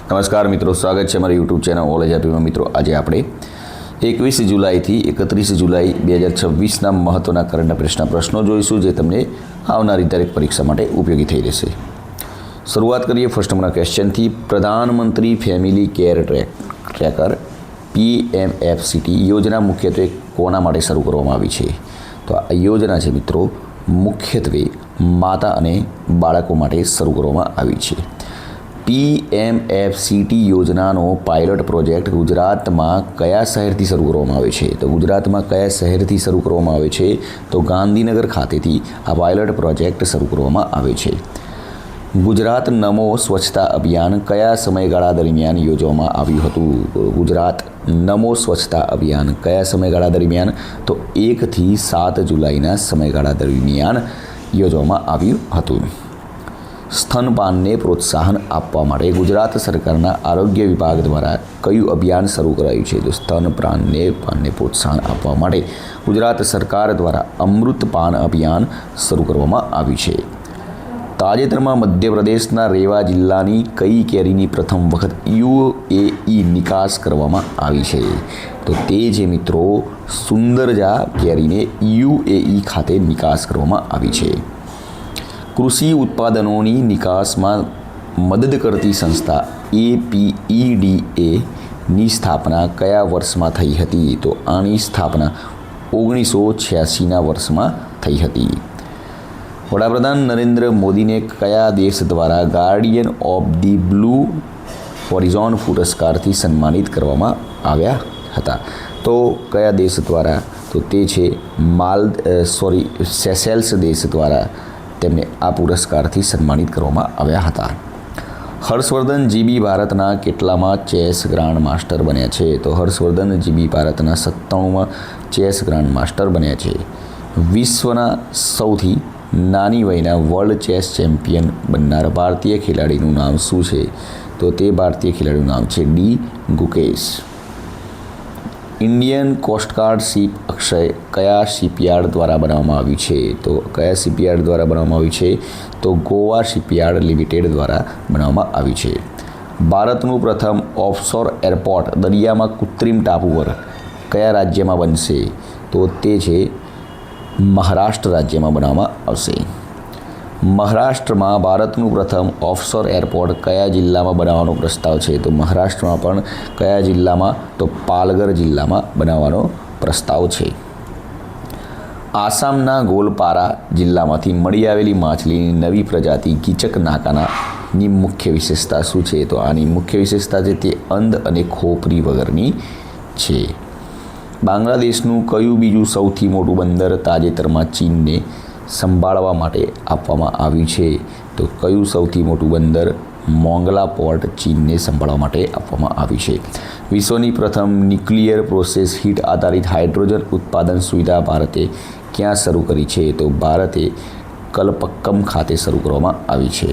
નમસ્કાર મિત્રો, સ્વાગત છે અમારી યુટ્યુબ ચેનલ ઓલેજ આપીમાં. મિત્રો, આજે આપણે 21 જુલાઈથી 31 જુલાઈ 2026ના મહત્ત્વના કરંટ અફેર્સના પ્રશ્નો જોઈશું, જે તમને આવનારી દરેક પરીક્ષા માટે ઉપયોગી થઈ રહેશે. શરૂઆત કરીએ ફર્સ્ટ નંબરના ક્વેશ્ચનથી. પ્રધાનમંત્રી ફેમિલી કેર ટ્રેકર PMFCT યોજના મુખ્યત્વે કોના માટે શરૂ કરવામાં આવી છે? તો આ યોજના છે મિત્રો, મુખ્યત્વે માતા અને બાળકો માટે શરૂ કરવામાં આવી છે. PMFCT યોજનાનો પાયલોટ પ્રોજેક્ટ ગુજરાતમાં કયા શહેરથી શરૂ કરવામાં આવે છે? તો ગુજરાતમાં કયા શહેરથી શરૂ કરવામાં આવે છે? તો ગાંધીનગર ખાતેથી આ પાયલોટ પ્રોજેક્ટ શરૂ કરવામાં આવે છે. ગુજરાત નમો સ્વચ્છતા અભિયાન કયા સમયગાળા દરમિયાન યોજવામાં આવ્યું હતું? ગુજરાત નમો સ્વચ્છતા અભિયાન કયા સમયગાળા દરમિયાન? તો 1 થી 7 જુલાઈના સમયગાળા દરમિયાન યોજવામાં આવ્યું હતું. સ્તનપાનને પ્રોત્સાહન આપવા માટે ગુજરાત સરકારના આરોગ્ય વિભાગ દ્વારા કયું અભિયાન શરૂ કરાયું છે? તો સ્તનપાનને પ્રોત્સાહન આપવા માટે ગુજરાત સરકાર દ્વારા અમૃતપાન અભિયાન શરૂ કરવામાં આવ્યું છે. તાજેતરમાં મધ્યપ્રદેશના રેવા જિલ્લાની કઈ કેરીની પ્રથમ વખત UAE નિકાસ કરવામાં આવી છે? તો તે છે મિત્રો, સુંદરજા કેરીને UAE ખાતે નિકાસ કરવામાં આવી છે. કૃષિ ઉત્પાદનોની નિકાસમાં મદદ કરતી સંસ્થા APEDAની સ્થાપના કયા વર્ષમાં થઈ હતી? તો આની સ્થાપના 1986ના વર્ષમાં થઈ હતી. વડાપ્રધાન નરેન્દ્ર મોદીને કયા દેશ દ્વારા Guardian of the blue horizon પુરસ્કારથી સન્માનિત કરવામાં આવ્યા હતા? તો કયા દેશ દ્વારા? તો તે છે સેશેલ્સ દેશ દ્વારા તેમને આ પુરસ્કારથી સન્માનિત કરવામાં આવ્યા હતા. હર્ષવર્ધન GB ભારતના કેટલામાં ચેસ ગ્રાન્ડ માસ્ટર બન્યા છે? તો હર્ષવર્ધન GB ભારતના 97માં ચેસ ગ્રાન્ડ માસ્ટર બન્યા છે. વિશ્વના સૌથી નાની વયના વર્લ્ડ ચેસ ચેમ્પિયન બનનાર ભારતીય ખેલાડીનું નામ શું છે? તો તે ભારતીય ખેલાડીનું નામ છે D. Gukesh. Indian coastguard ship Akshay કયા શિપયાર્ડ દ્વારા બનાવવામાં આવ્યું છે? તો કયા શિપયાર્ડ દ્વારા બનાવવામાં આવ્યું છે? તો ગોવા શિપયાર્ડ લિમિટેડ દ્વારા બનાવવામાં આવ્યું છે. ભારતનું પ્રથમ ઓફશોર એરપોર્ટ દરિયામાં કૃત્રિમ ટાપુ પર કયા રાજ્યમાં બનશે? તો તે છે મહારાષ્ટ્ર રાજ્યમાં બનાવવામાં આવશે. મહારાષ્ટ્રમાં ભારતનું પ્રથમ ઓફશોર એરપોર્ટ કયા જિલ્લામાં બનાવવાનો પ્રસ્તાવ છે? તો મહારાષ્ટ્રમાં પણ કયા જિલ્લામાં? તો પાલઘર જિલ્લામાં બનાવવાનો પ્રસ્તાવ છે. આસામના ગોલપારા જિલ્લામાંથી મળી આવેલી માછલીની નવી પ્રજાતિ ગીચક નાકાની મુખ્ય વિશેષતા શું છે? તો આની મુખ્ય વિશેષતા છે તે અંધ અને ખોપરી વગરની છે. બાંગ્લાદેશનું કયું બીજું સૌથી મોટું બંદર તાજેતરમાં ચીનને સંભાળવા માટે આપવામાં આવ્યું છે? તો કયું સૌથી મોટું બંદર? મોંગલા પોર્ટ ચીનને સંભાળવા માટે આપવામાં આવ્યું છે. વિશ્વની પ્રથમ ન્યુક્લિયર પ્રોસેસ હીટ આધારિત હાઇડ્રોજન ઉત્પાદન સુવિધા ભારતે ક્યાં શરૂ કરી છે? તો ભારતે કલપક્કમ ખાતે શરૂ કરવામાં આવી છે.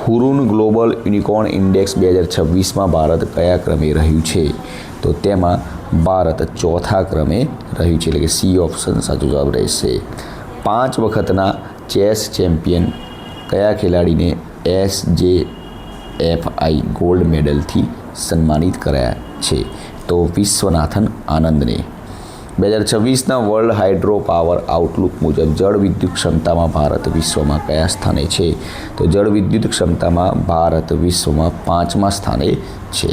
હુરુન ગ્લોબલ યુનિકોર્ન ઇન્ડેક્સ 2026માં ભારત કયા ક્રમે રહ્યું છે? તો તેમાં ભારત 4થા ક્રમે રહ્યું છે, એટલે કે C ઓપ્શન સાચો જવાબ રહેશે. 5 વખતના ચેસ ચેમ્પિયન કયા ખેલાડીને SJFI ગોલ્ડ મેડલથી સન્માનિત કરાયા છે? તો વિશ્વનાથન આનંદને. 2026ના વર્લ્ડ હાઇડ્રો પાવર આઉટલુક મુજબ જળ વિદ્યુત ક્ષમતામાં ભારત વિશ્વમાં કયા સ્થાને છે? તો જળ વિદ્યુત ક્ષમતામાં ભારત વિશ્વમાં 5મા સ્થાને છે.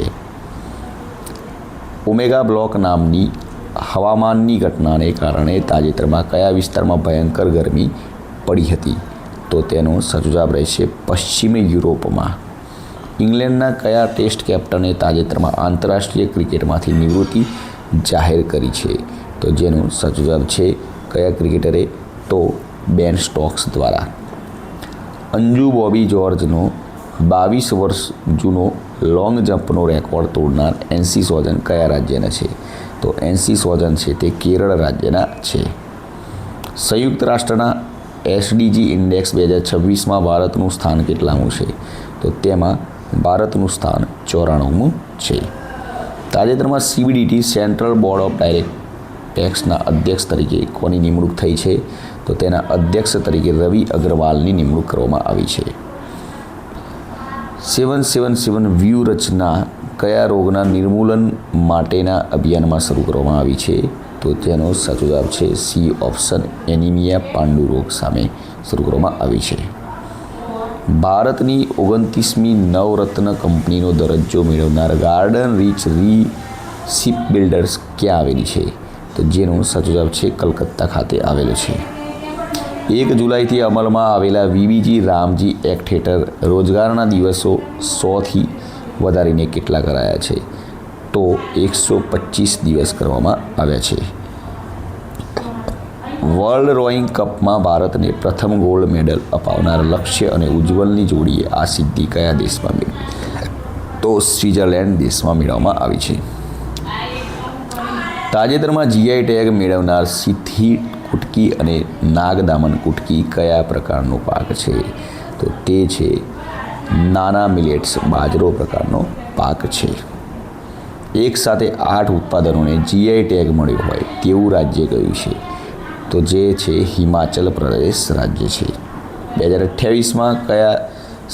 ઓમેગા બ્લોક નામની હવામાનની ઘટનાને કારણે તાજેતરમાં કયા વિસ્તારમાં ભયંકર ગરમી પડી હતી? તો તેનો સાચો જવાબ રહેશે પશ્ચિમી યુરોપમાં. ઇંગ્લેન્ડના કયા ટેસ્ટ કેપ્ટને તાજેતરમાં આંતરરાષ્ટ્રીય ક્રિકેટમાંથી નિવૃત્તિ જાહેર કરી છે? તો જેનો સાચો જવાબ છે કયા ક્રિકેટરે? તો બેન સ્ટોક્સ દ્વારા. અંજુ બોબી જ્યોર્જનો 22 વર્ષ જૂનો લોંગ જમ્પનો રેકોર્ડ તોડનાર એન્સી સોજન કયા રાજ્યના છે? તો એન્સી સોજન છે તે કેરળ રાજ્યના છે. સંયુક્ત રાષ્ટ્રના SDG ઇન્ડેક્સ 2026માં ભારતનું સ્થાન કેટલામું છે? તો તેમાં ભારતનું સ્થાન 94મું છે. તાજેતરમાં CBDT સેન્ટ્રલ બોર્ડ ઓફ ટેક્સના અધ્યક્ષ તરીકે કોની નિમણૂક થઈ છે? તો તેના અધ્યક્ષ તરીકે રવિ અગ્રવાલની નિમણૂક કરવામાં આવી છે. 777 વ્યૂહરચના કયા રોગના નિર્મૂલન માટેના અભિયાનમાં શરૂ કરવામાં આવી છે? તો તેનો સાચો જવાબ છે સી ઓપ્શન, એનિમિયા પાંડુ રોગ સામે શરૂ કરવામાં આવી છે. ભારતની 29મી નવરત્ન કંપનીનો દરજ્જો મેળવનાર ગાર્ડન રીચ શિપ બિલ્ડર્સ ક્યાં આવેલી છે? તો જેનો સાચો જવાબ છે કલકત્તા ખાતે આવેલો છે. 1 જુલાઈથી અમલમાં આવેલા વીબીજી રામજી એક્ટ હેઠળ રોજગારના દિવસો 100થી વધારીને કેટલા કરાયા છે? તો 125 દિવસ કરવામાં આવ્યા છે. વર્લ્ડ રોઈંગ કપમાં ભારતને પ્રથમ ગોલ્ડ મેડલ અપાવનાર લક્ષ્ય અને ઉજ્જવલની જોડીએ આ સિદ્ધિ કયા દેશમાં મેળવી? તો સ્વિટ્ઝરલેન્ડ દેશમાં મેળવવામાં આવી છે. તાજેતરમાં જીઆઈ ટેગ મેળવનાર સિદ્ધી કુટકી અને નાગદામન કુટકી કયા પ્રકારનો પાક છે? તો તે છે નાના મિલેટ્સ બાજરો પ્રકારનો પાક છે. એક સાથે 8 ઉત્પાદનોને જીઆઈ ટેગ મળ્યો હોય તેવું રાજ્ય કયું છે? તો જે છે હિમાચલ પ્રદેશ રાજ્ય છે. 2028માં કયા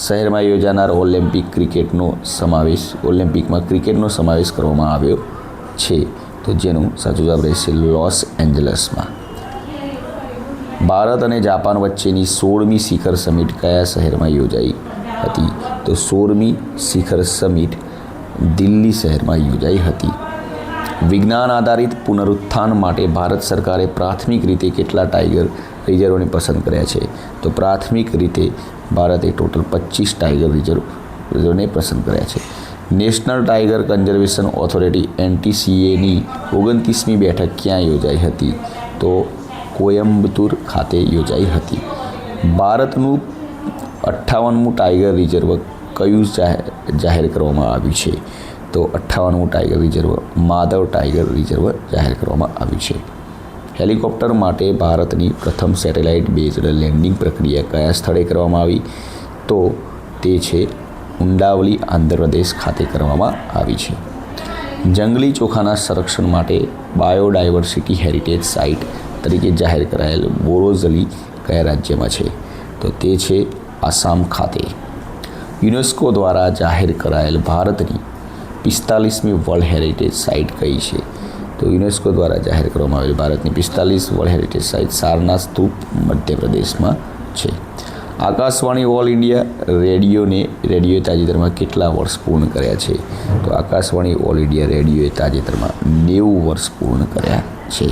શહેરમાં યોજાનાર ઓલિમ્પિકમાં ક્રિકેટનો સમાવેશ કરવામાં આવ્યો છે? તો જેનું સાચો જવાબ રહેશે લોસ એન્જલસમાં. ભારત અને જાપાન વચ્ચેની 16મી શિખર સમિટ કયા શહેરમાં યોજાઈ હતી? તો 16મી શિખર સમિટ દિલ્હી શહેરમાં યોજાઈ હતી. વિજ્ઞાન આધારિત પુનરુત્થાન માટે ભારત સરકારે પ્રાથમિક રીતે કેટલા ટાઈગર રિઝર્વને પસંદ કર્યા છે? તો પ્રાથમિક રીતે ભારતે ટોટલ 25 ટાઈગર રિઝર્વને પસંદ કર્યા છે. નેશનલ ટાઈગર કન્ઝર્વેશન ઓથોરિટી NTCAની 29મી બેઠક ક્યાં યોજાઈ હતી? તો કોયમ્બતુર ખાતે યોજાઈ હતી. ભારતનું 58મું ટાઈગર રિઝર્વ કયું જાહેર કરવામાં આવ્યું છે? તો 58મું tiger reserve Madhav tiger reserve જાહેર કરવામાં આવ્યું છે. હેલિકોપ્ટર માટે ભારતની પ્રથમ સેટેલાઇટ બેઝડ લેન્ડિંગ પ્રક્રિયા કયા સ્થળે કરવામાં આવી? તો તે છે ઉંડાવલી આંધ્રપ્રદેશ ખાતે કરવામાં આવી છે. જંગલી ચોખાના સંરક્ષણ માટે બાયોડાયવર્સિટી હેરિટેજ સાઇટ તરીકે જાહેર કરાયેલ બોરોઝલી કયા રાજ્યમાં છે? તો તે છે આસામ ખાતે. યુનેસ્કો દ્વારા જાહેર કરાયેલ ભારતની 45મી વર્લ્ડ હેરિટેજ સાઇટ કઈ છે? તો યુનેસ્કો દ્વારા જાહેર કરવામાં આવેલી ભારતની 45 વર્લ્ડ હેરિટેજ સાઇટ સારનાથ સ્તૂપ મધ્યપ્રદેશમાં છે. આકાશવાણી ઓલ ઇન્ડિયા રેડિયોએ તાજેતરમાં કેટલા વર્ષ પૂર્ણ કર્યા છે? તો આકાશવાણી ઓલ ઇન્ડિયા રેડિયોએ તાજેતરમાં 90 વર્ષ પૂર્ણ કર્યા છે.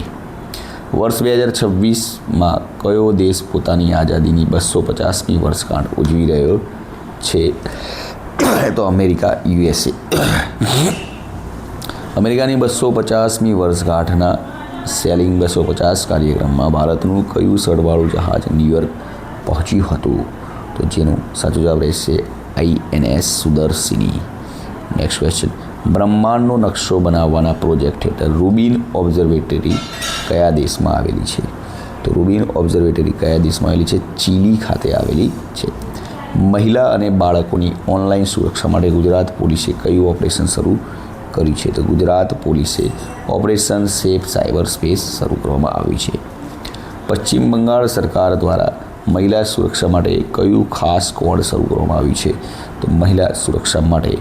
વર્ષ 2026માં કયો દેશ પોતાની આઝાદીની 250મી વર્ષગાંઠ ઉજવી રહ્યો છે? તો અમેરિકા, USA. અમેરિકાની 250મી વર્ષગાંઠના સેલિંગ 250 કાર્યક્રમમાં ભારતનું કયું સળવાળું જહાજ ન્યૂયોર્ક પહોંચ્યું હતું? તો જેનું સાચો જવાબ રહેશે INS સુદર્શિની. નેક્સ્ટ ક્વેશ્ચન, બ્રહ્માંડનો નકશો બનાવવાના પ્રોજેક્ટ હેઠળ રૂબિન ઓબ્ઝર્વેટરી કયા દેશમાં આવેલી છે? તો રૂબિન ઓબ્ઝર્વેટરી કયા દેશમાં આવેલી છે? ચીલી ખાતે આવેલી છે. મહિલા અને બાળકોની ઓનલાઈન સુરક્ષા માટે ગુજરાત પોલીસે કયું ઓપરેશન શરૂ કર્યું છે? તો ગુજરાત પોલીસે ઓપરેશન સેફ સાયબર સ્પેસ શરૂ કરવામાં આવ્યું છે. પશ્ચિમ બંગાળ સરકાર દ્વારા મહિલા સુરક્ષા માટે કયું ખાસ સ્ક્વોડ શરૂ કરવામાં આવ્યું છે? તો મહિલા સુરક્ષા માટે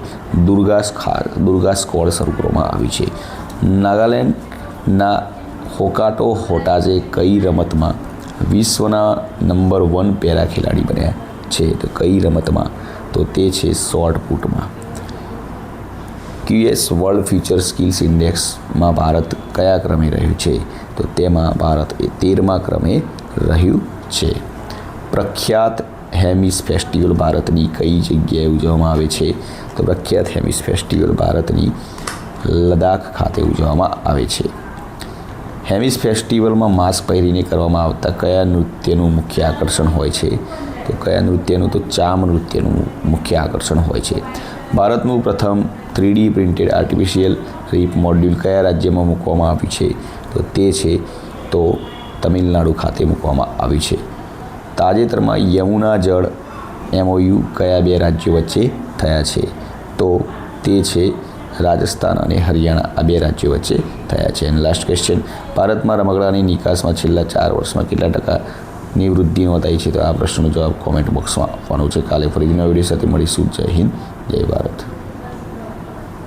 દુર્ગા સ્ક્વોડ શરૂ કરવામાં આવ્યું છે. નાગાલેન્ડના હોકાટો હોટાઝે કઈ રમતમાં વિશ્વના નંબર 1 પેરા ખેલાડી બન્યા છે? તો કઈ રમતમાં? તો તે છે શોર્ટ પુટમાં. QS વર્લ્ડ ફ્યુચર સ્કિલ્સ ઇન્ડેક્સમાં ભારત કયા ક્રમે રહ્યું છે? તો તેમાં ભારત 13મા ક્રમે રહ્યું છે. પ્રખ્યાત હેમિસ ફેસ્ટિવલ ભારતની કઈ જગ્યાએ ઉજવવામાં આવે છે? તો પ્રખ્યાત હેમિસ ફેસ્ટિવલ ભારતની લદ્દાખ ખાતે ઉજવવામાં આવે છે. હેમિસ ફેસ્ટિવલમાં માસ્ક પહેરીને કરવામાં આવતા કયા નૃત્યનું મુખ્ય આકર્ષણ હોય છે? તો કયા નૃત્યનું? તો ચામ નૃત્યનું મુખ્ય આકર્ષણ હોય છે. ભારતનું પ્રથમ 3D પ્રિન્ટેડ આર્ટિફિશિયલ રીપ મોડ્યુલ કયા રાજ્યમાં મૂકવામાં આવ્યું છે? તો તે છે તમિલનાડુ ખાતે મૂકવામાં આવ્યું છે. તાજેતરમાં યમુના જળ MOU કયા 2 રાજ્યો વચ્ચે થયા છે? તો તે છે રાજસ્થાન અને હરિયાણા, આ 2 રાજ્યો વચ્ચે થયા છે. અને લાસ્ટ ક્વેશ્ચન, ભારતમાં રમકડાની નિકાસમાં છેલ્લા 4 વર્ષમાં કેટલા ટકા ની વૃદ્ધિ નોંધાઈ છે? તો આ પ્રશ્નનો જવાબ કોમેન્ટ બોક્સમાં આપવાનો છે. કાલે ફરીથી નવા વિડીયો સાથે મળીશું. જય હિન્દ, જય ભારત.